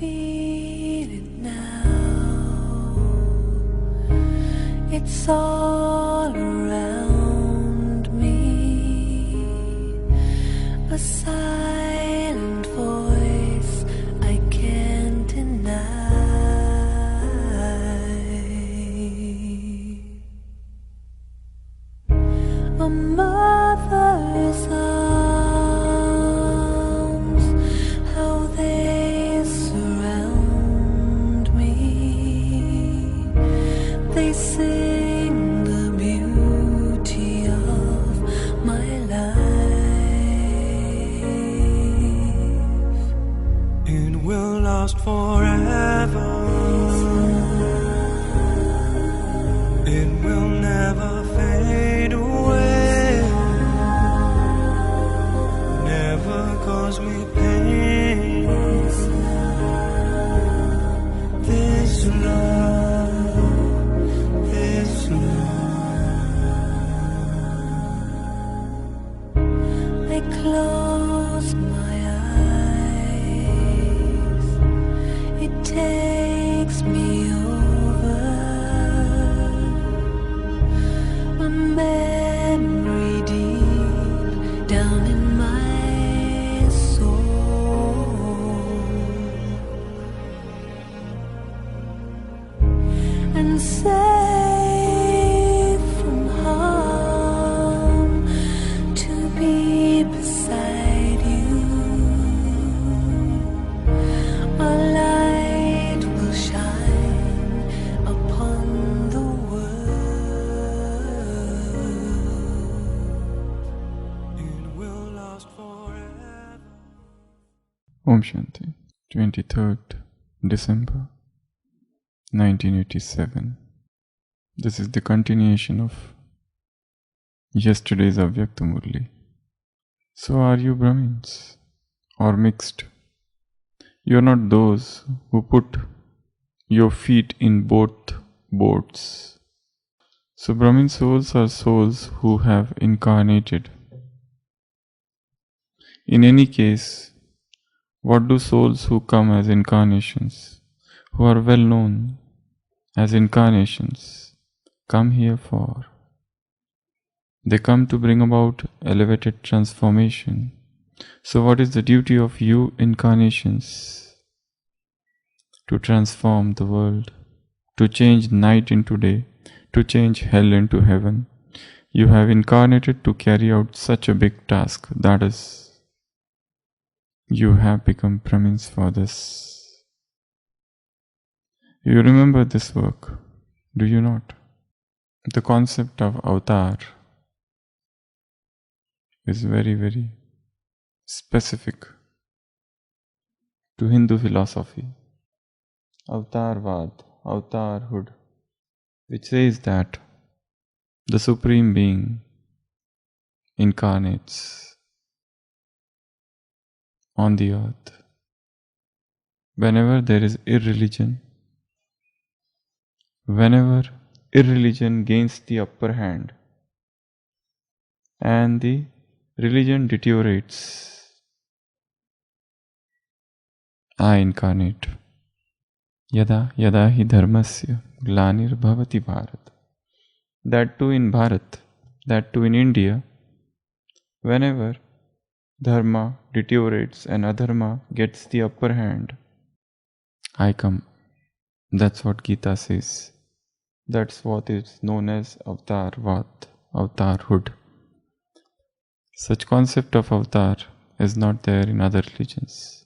feel it now. It's all around me, a silent voice I can't deny. A mother's arms, how they surround me. They sing the beauty of my life. It will last forever. It will never fade away. Never cause me pain. This love, this love. I close my eyes. It takes me over. A memory deep down in my soul, and safe from harm to be beside you. A light will shine upon the world. It will last forever. Om Shanti, 23rd December 1987. This is the continuation of yesterday's Avyakta Murli. So are you Brahmins or mixed? You are not those who put your feet in both boats. So Brahmin souls are souls who have incarnated. In any case, what do souls who come as incarnations, who are well known as incarnations, come here for? They come to bring about elevated transformation. So what is the duty of you incarnations? To transform the world, to change night into day, to change hell into heaven. You have incarnated to carry out such a big task, that is, you have become Brahmins for this. You remember this work, do you not? The concept of avatar is very, very specific to Hindu philosophy. Avatarvad, avatarhood, which says that the Supreme Being incarnates on the earth. Whenever there is irreligion, whenever irreligion gains the upper hand and the religion deteriorates, I incarnate. Yada yada hi dharmasya glanir bhavati Bharat. That too in Bharat, that too in India, whenever dharma deteriorates and adharma gets the upper hand, I come. That's what Gita says. That's what is known as avatarvad, avatarhood. Such concept of avatar is not there in other religions.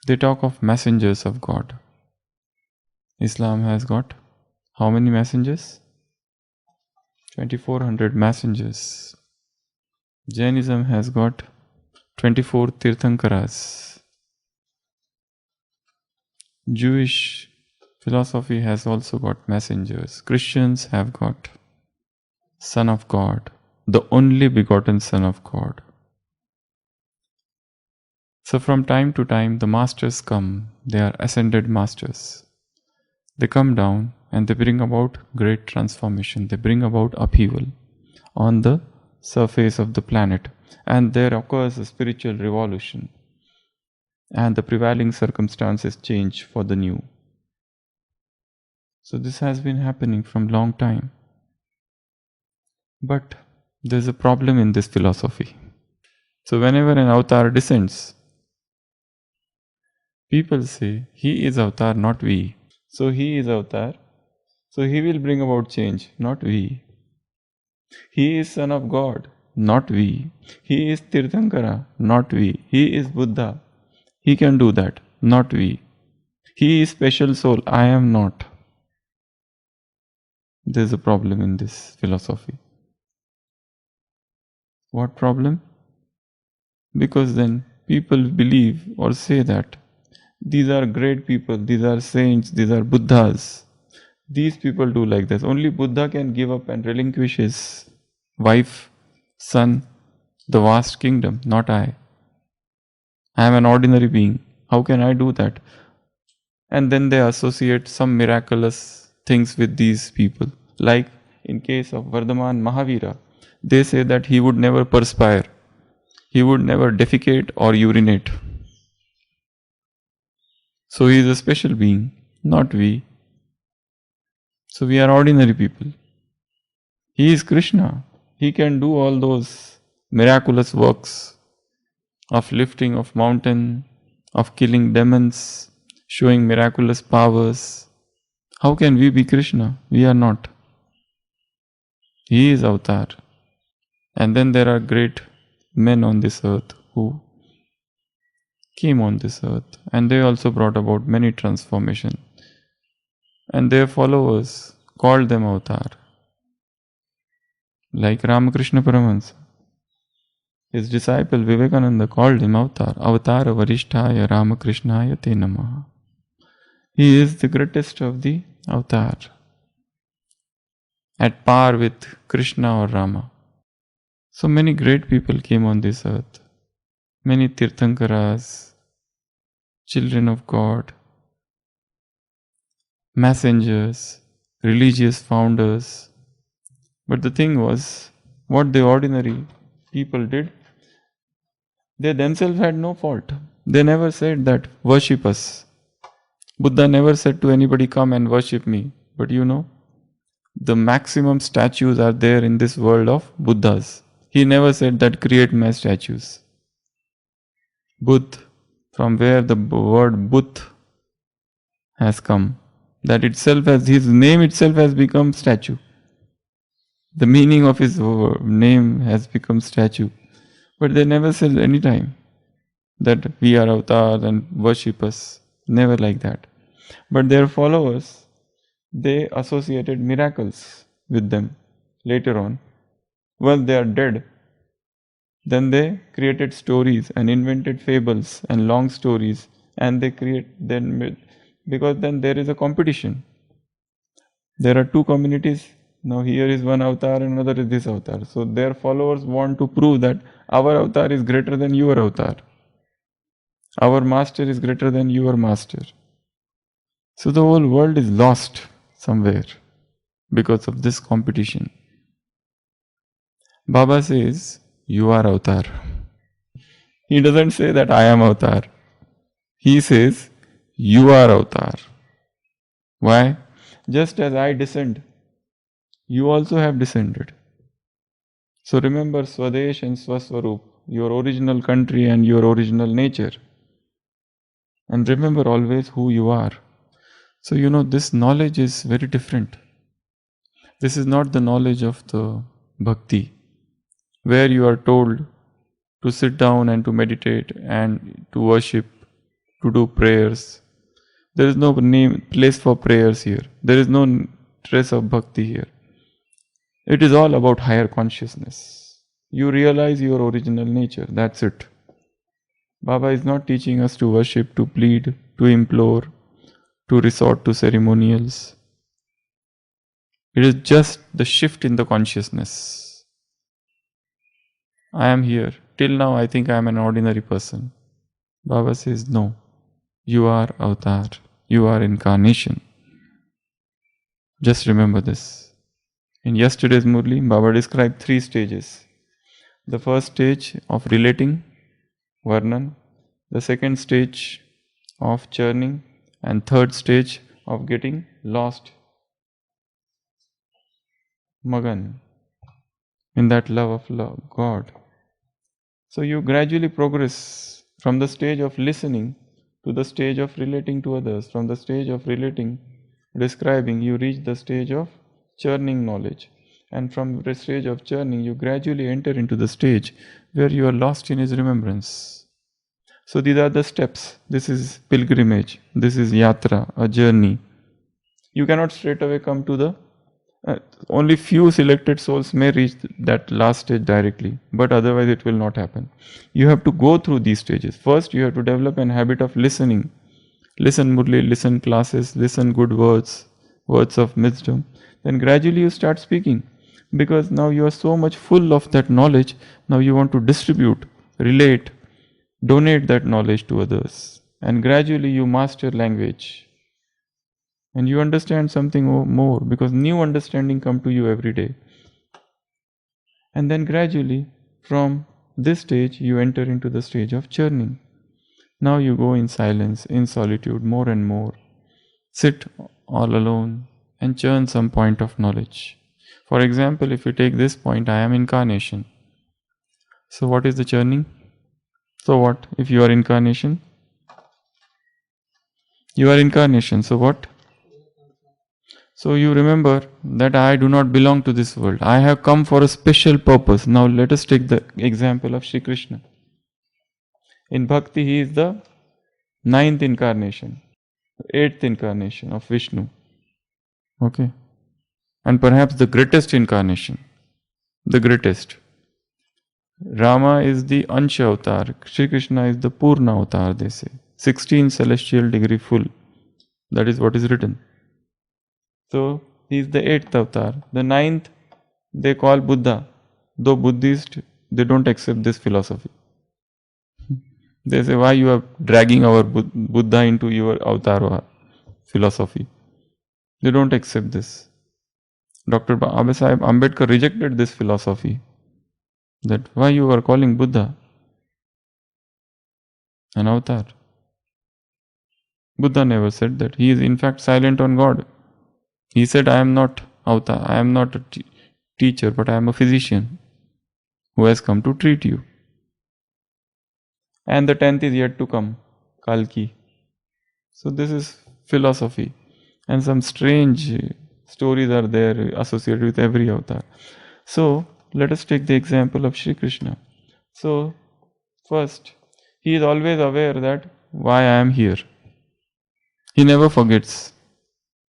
They talk of messengers of God. Islam has got how many messengers? 2400 messengers. Jainism has got 24 Tirthankaras. Jewish philosophy has also got messengers. Christians have got Son of God, the only begotten Son of God. So from time to time the masters come, they are ascended masters. They come down and they bring about great transformation. They bring about upheaval on the surface of the planet, and there occurs a spiritual revolution. and the prevailing circumstances change for the new. So this has been happening from long time. But there's a problem in this philosophy. So whenever an avatar descends, people say, he is avatar, not we. So he is avatar, so he will bring about change, not we. He is son of God, not we. He is Tirthankara, not we. He is Buddha. He can do that, not we. He is special soul, I am not. There's a problem in this philosophy. What problem? Because then people believe or say that these are great people, these are saints, these are Buddhas. These people do like this. Only Buddha can give up and relinquish his wife, son, the vast kingdom, not I. I am an ordinary being. How can I do that? And then they associate some miraculous things with these people. Like in case of Vardhaman Mahavira, they say that he would never perspire. He would never defecate or urinate. So he is a special being, not we. So we are ordinary people. He is Krishna. He can do all those miraculous works of lifting of mountain, of killing demons, showing miraculous powers. How can we be Krishna? We are not. He is avatar. And then there are great men on this earth who came on this earth, and they also brought about many transformations. And their followers called them avatar. Like Ramakrishna Paramahansa. His disciple Vivekananda called him avatar. Avatara Varishtaya Ramakrishnaya Te Namaha. He is the greatest of the avatar. At par with Krishna or Rama. So many great people came on this earth. Many Tirthankaras, children of God, messengers, religious founders. But the thing was, what the ordinary people did, they themselves had no fault. They never said that, worship us. Buddha never said to anybody, come and worship me. But you know, the maximum statues are there in this world of Buddhas. He never said that create my statues. Buddh, from where the word Buddh has come, that itself has, his name itself has become statue. The meaning of his name has become statue. But they never said any time that we are avatars and worship us. Never like that. But their followers, they associated miracles with them later on. Once they are dead, then they created stories and invented fables and long stories, and they create then, because then there is a competition. There are two communities. Now here is one avatar and another is this avatar. So their followers want to prove that our avatar is greater than your avatar. Our master is greater than your master. So the whole world is lost somewhere because of this competition. Baba says, you are avatar. He doesn't say that I am avatar. He says, you are avatar. Why? Just as I descend, you also have descended. So remember Swadesh and Swaswarup, your original country and your original nature. And remember always who you are. So you know, this knowledge is very different. This is not the knowledge of the bhakti, where you are told to sit down and to meditate and to worship, to do prayers. There is no place for prayers here. There is no trace of bhakti here. It is all about higher consciousness. You realize your original nature, that's it. Baba is not teaching us to worship, to plead, to implore, to resort to ceremonials. It is just the shift in the consciousness. I am here. Till now I think I am an ordinary person. Baba says, no, you are avatar, you are incarnation. Just remember this. In yesterday's Murli, Baba described 3 stages. The first stage of relating, Varnan. the second stage of churning, and third stage of getting lost, Magan, in that love of God. So you gradually progress from the stage of listening to the stage of relating to others. From the stage of relating, describing, you reach the stage of churning knowledge. And from the stage of churning, you gradually enter into the stage where you are lost in His remembrance. So these are the steps. This is pilgrimage. This is yatra, a journey. You cannot straight away come to the only few selected souls may reach that last stage directly, but otherwise it will not happen. You have to go through these stages. First, you have to develop an habit of listening. Listen Murli, listen classes, listen good words, words of wisdom. Then gradually you start speaking, because now you are so much full of that knowledge. Now you want to distribute, relate, donate that knowledge to others, and gradually you master language. And you understand something more, because new understanding come to you every day. And then gradually from this stage you enter into the stage of churning. Now you go in silence, in solitude, more and more. Sit all alone and churn some point of knowledge. For example, if you take this point, I am incarnation. So what is the churning? So what? If you are incarnation? You are incarnation. So what? So you remember that I do not belong to this world. I have come for a special purpose. Now let us take the example of Sri Krishna. In Bhakti, he is the 9th incarnation, 8th incarnation of Vishnu. Okay. And perhaps the greatest incarnation. The greatest. Rama is the Ansha avatar. Sri Krishna is the Purna avatar, they say. 16 celestial degree full. That is what is written. So he is the 8th avatar. The 9th they call Buddha. Though Buddhist, they don't accept this philosophy. They say, why you are dragging our Buddha into your avatar philosophy? They don't accept this. Dr. Abhisaheb Ambedkar rejected this philosophy. That why you are calling Buddha an avatar? Buddha never said that. He is in fact silent on God. He said, I am not avatar, I am not a teacher, but I am a physician who has come to treat you. And the 10th is yet to come, Kalki. So this is philosophy. And some strange stories are there associated with every avatar. So let us take the example of Sri Krishna. So first, he is always aware that why I am here. He never forgets.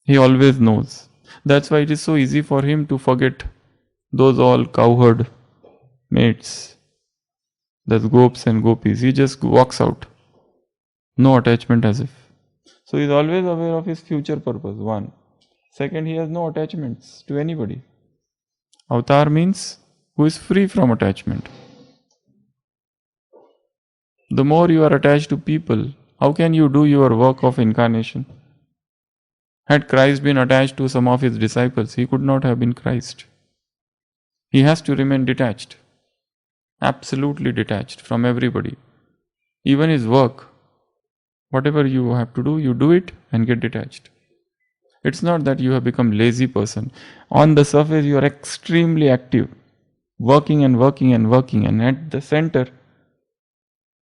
He always knows. That's why it is so easy for him to forget those all cowherd mates, those gopis and gopis. He just walks out. No attachment as if. So he is always aware of his future purpose, one. Second, he has no attachments to anybody. Avatar means who is free from attachment. The more you are attached to people, how can you do your work of incarnation? Had Christ been attached to some of his disciples, he could not have been Christ. He has to remain detached, absolutely detached from everybody. Even his work, whatever you have to do, you do it and get detached. It's not that you have become lazy person. On the surface, you are extremely active, working and working and working, and at the center,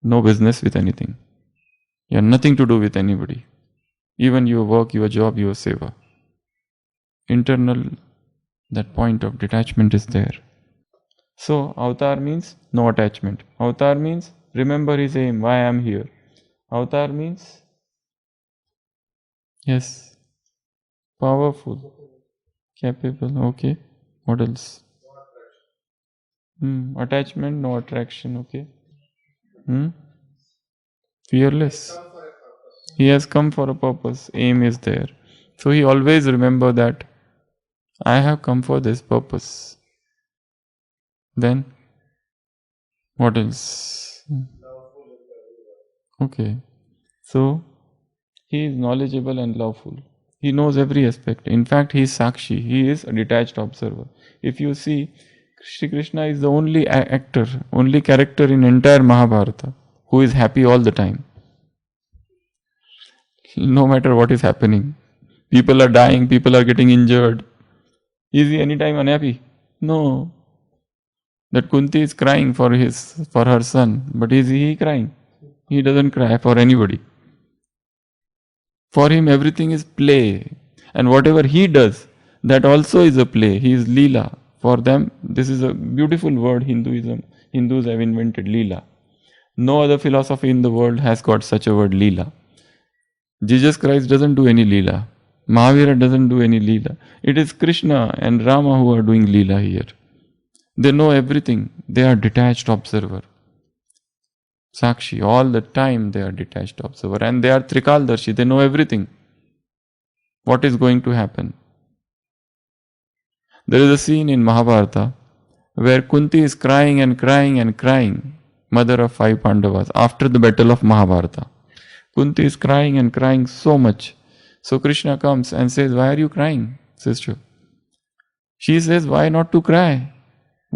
no business with anything. You have nothing to do with anybody. Even your work, your job, your seva. Internal, that point of detachment is there. So, avatar means no attachment. Avatar means remember his aim, why I am here. Avatar means, yes, powerful, capable, okay. What else? Attachment, no attraction, okay. Fearless. He has come for a purpose, aim is there. So he always remember that I have come for this purpose. Then, what else? Okay. So, he is knowledgeable and loveful. He knows every aspect. In fact, he is Sakshi. He is a detached observer. If you see, Shri Krishna is the only actor, only character in entire Mahabharata who is happy all the time. No matter what is happening. People are dying, people are getting injured. Is he anytime unhappy? No. That Kunti is crying for her son, but is he crying? He doesn't cry for anybody. For him everything is play. And whatever he does, that also is a play. He is Leela. For them, this is a beautiful word Hindus have invented, Leela. No other philosophy in the world has got such a word, Leela. Jesus Christ doesn't do any Leela. Mahavira doesn't do any Leela. It is Krishna and Rama who are doing Leela here. They know everything. They are detached observer. Sakshi, all the time they are detached observer. And they are Trikaldarshi. They know everything. What is going to happen? There is a scene in Mahabharata where Kunti is crying and crying and crying, mother of 5 Pandavas, after the battle of Mahabharata. Kunti is crying and crying so much. So Krishna comes and says, "Why are you crying, sister?" She says, "Why not to cry?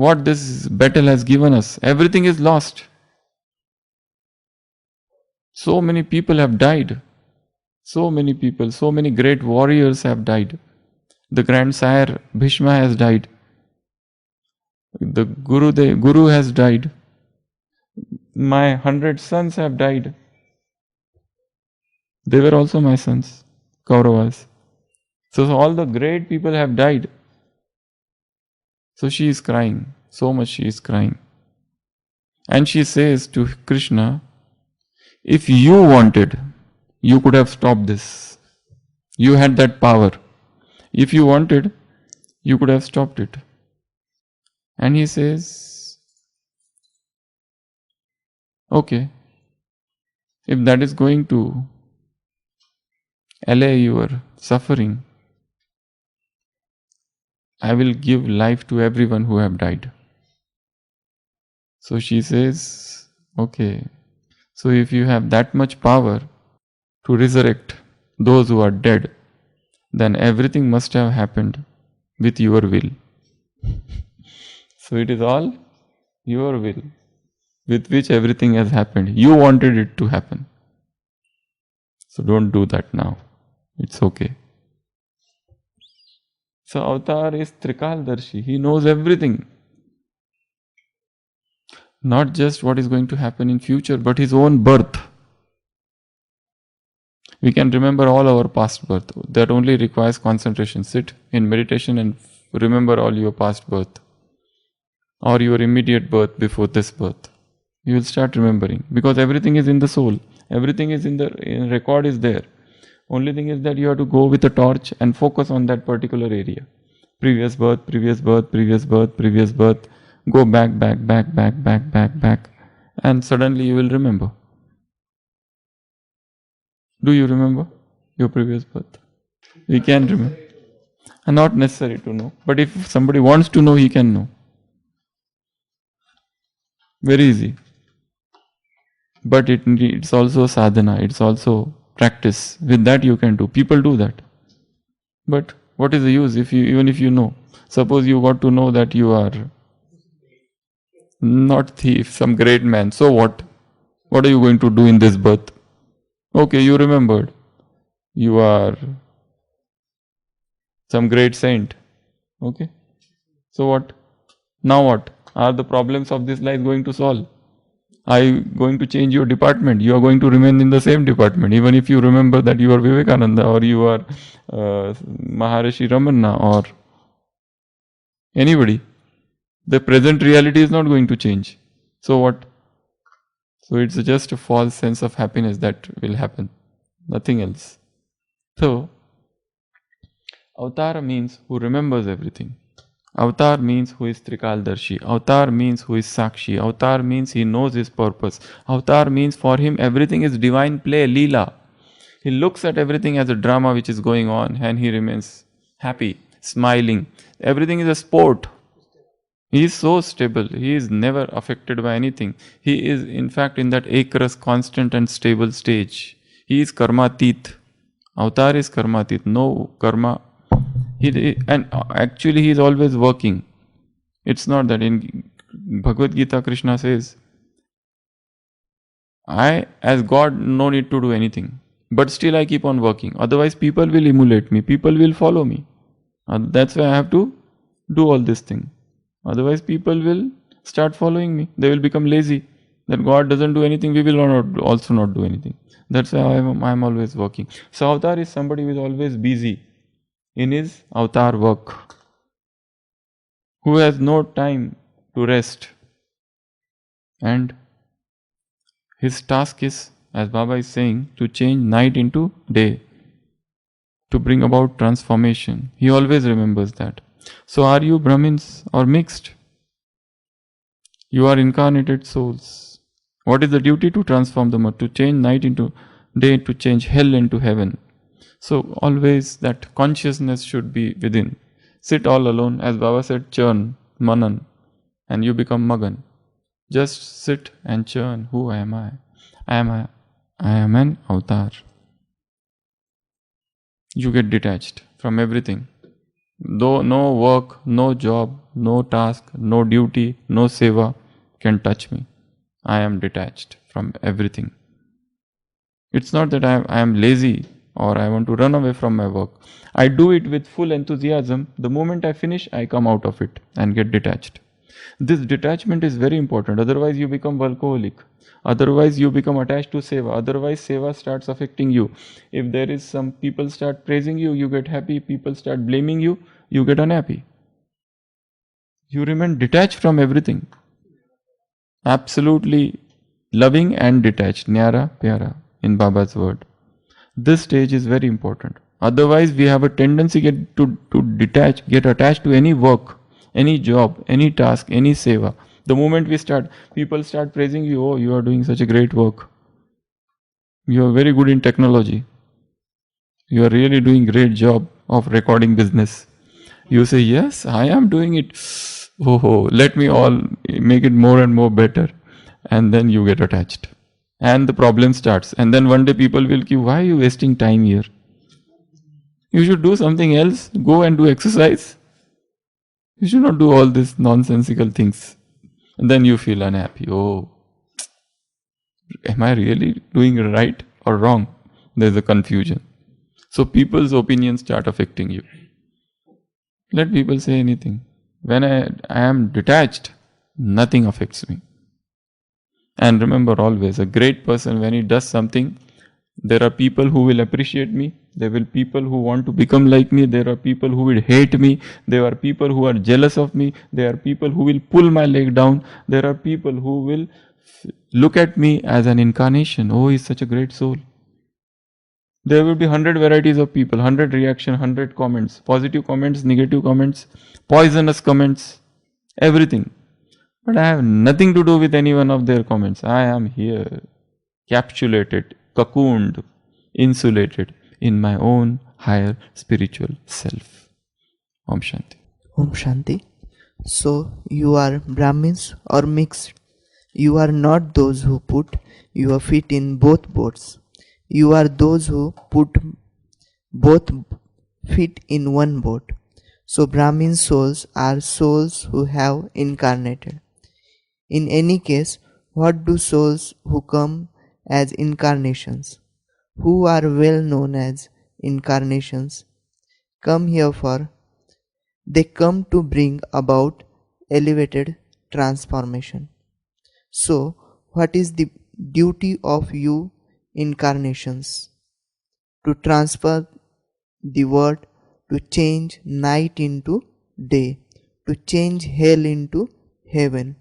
What this battle has given us, everything is lost. So many people have died. So many people, so many great warriors have died. The grandsire Bhishma has died. The Guru has died. My 100 sons have died. They were also my sons, Kauravas. So all the great people have died." So she is crying. So much she is crying. And she says to Krishna, "If you wanted, you could have stopped this. You had that power. If you wanted, you could have stopped it." And he says, "Okay, if that is going to allay your suffering, I will give life to everyone who have died." So she says, "Okay, so if you have that much power to resurrect those who are dead, then everything must have happened with your will." So it is all your will with which everything has happened. You wanted it to happen. So don't do that now. It's okay. So Avatar is Trikaldarshi. He knows everything. Not just what is going to happen in future, but his own birth. We can remember all our past birth. That only requires concentration. Sit in meditation and remember all your past birth. Or your immediate birth before this birth. You will start remembering. Because everything is in the soul. Everything is in the record is there. Only thing is that you have to go with a torch and focus on that particular area. Previous birth, previous birth, previous birth, previous birth. Go back. And suddenly you will remember. Do you remember your previous birth? We can remember. Not necessary to know. But if somebody wants to know, he can know. Very easy. But it's also sadhana. It's also practice. With that you can do. People do that. But what is the use even if you know? Suppose you got to know that you are not thief, some great man. So what? What are you going to do in this birth? Okay, you remembered. You are some great saint. Okay. So what? Now what? Are the problems of this life going to solve? Are you going to change your department? You are going to remain in the same department. Even if you remember that you are Vivekananda or you are Maharishi Ramana or anybody. The present reality is not going to change. So what? So it's just a false sense of happiness that will happen. Nothing else. So, Avatar means who remembers everything. Avatar means who is Trikaldarshi. Avatar means who is Sakshi. Avatar means he knows his purpose. Avatar means for him everything is divine play, Leela. He looks at everything as a drama which is going on and he remains happy, smiling. Everything is a sport. He is so stable. He is never affected by anything. He is in fact in that Ekras constant and stable stage. He is karmatit. Avatar is karmatit. No karma. And actually he is always working. It's not that in Bhagavad Gita Krishna says, I, as God, no need to do anything. But still I keep on working. Otherwise people will emulate me. People will follow me. That's why I have to do all this thing. Otherwise people will start following me. They will become lazy. That God doesn't do anything, we will also not do anything. That's why I'm always working. So avatar is somebody who is always busy in his avatar work, who has no time to rest. And his task is, as Baba is saying, to change night into day, to bring about transformation. He always remembers that. So are you Brahmins or mixed? You are incarnated souls. What is the duty? To transform the world, to change night into day, to change hell into heaven. So always that consciousness should be within. Sit all alone, as Baba said, churn, manan, and you become magan. Just sit and churn. Who am I? I am an avatar. You get detached from everything. Though no work, no job, no task, no duty, no seva can touch me. I am detached from everything. It's not that I am lazy or I want to run away from my work. I do it with full enthusiasm. The moment I finish, I come out of it and get detached. This detachment is very important. Otherwise, you become workaholic. Otherwise, you become attached to seva. Otherwise, seva starts affecting you. If there is some people start praising you, you get happy. People start blaming you, you get unhappy. You remain detached from everything. Absolutely loving and detached. Nyara, pyara, in Baba's word. This stage is very important. Otherwise, we have a tendency to detach, get attached to any work, any job, any task, any seva. The moment we start, people start praising you. Oh, you are doing such a great work. You are very good in technology. You are really doing great job of recording business. You say, yes, I am doing it. Oh, let me all make it more and more better. And then you get attached. And the problem starts. And then one day people will give, why are you wasting time here? You should do something else. Go and do exercise. You should not do all these nonsensical things. And then you feel unhappy. Oh, am I really doing right or wrong? There's a confusion. So people's opinions start affecting you. Let people say anything. When I am detached, nothing affects me. And remember always, a great person, when he does something, there are people who will appreciate me. There will be people who want to become like me. There are people who will hate me. There are people who are jealous of me. There are people who will pull my leg down. There are people who will look at me as an incarnation. Oh, he's such a great soul. There will be 100 varieties of people, 100 reaction, 100 comments, positive comments, negative comments, poisonous comments, everything. But I have nothing to do with any one of their comments. I am here, capsulated, cocooned, insulated in my own higher spiritual self. Om Shanti. Om Shanti. So you are Brahmins or mixed. You are not those who put your feet in both boats. You are those who put both feet in one boat. So Brahmin souls are souls who have incarnated. In any case, what do souls who come as incarnations, who are well known as incarnations, come here for? They come to bring about elevated transformation. So, what is the duty of you incarnations? To transfer the world, to change night into day, to change hell into heaven.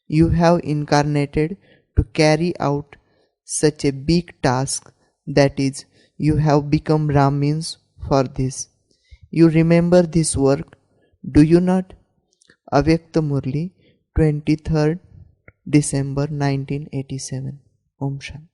You have incarnated to carry out such a big task, that is, you have become Brahmins for this. You remember this work, do you not? Avyakta Murli, 23rd December 1987. Om Shanti.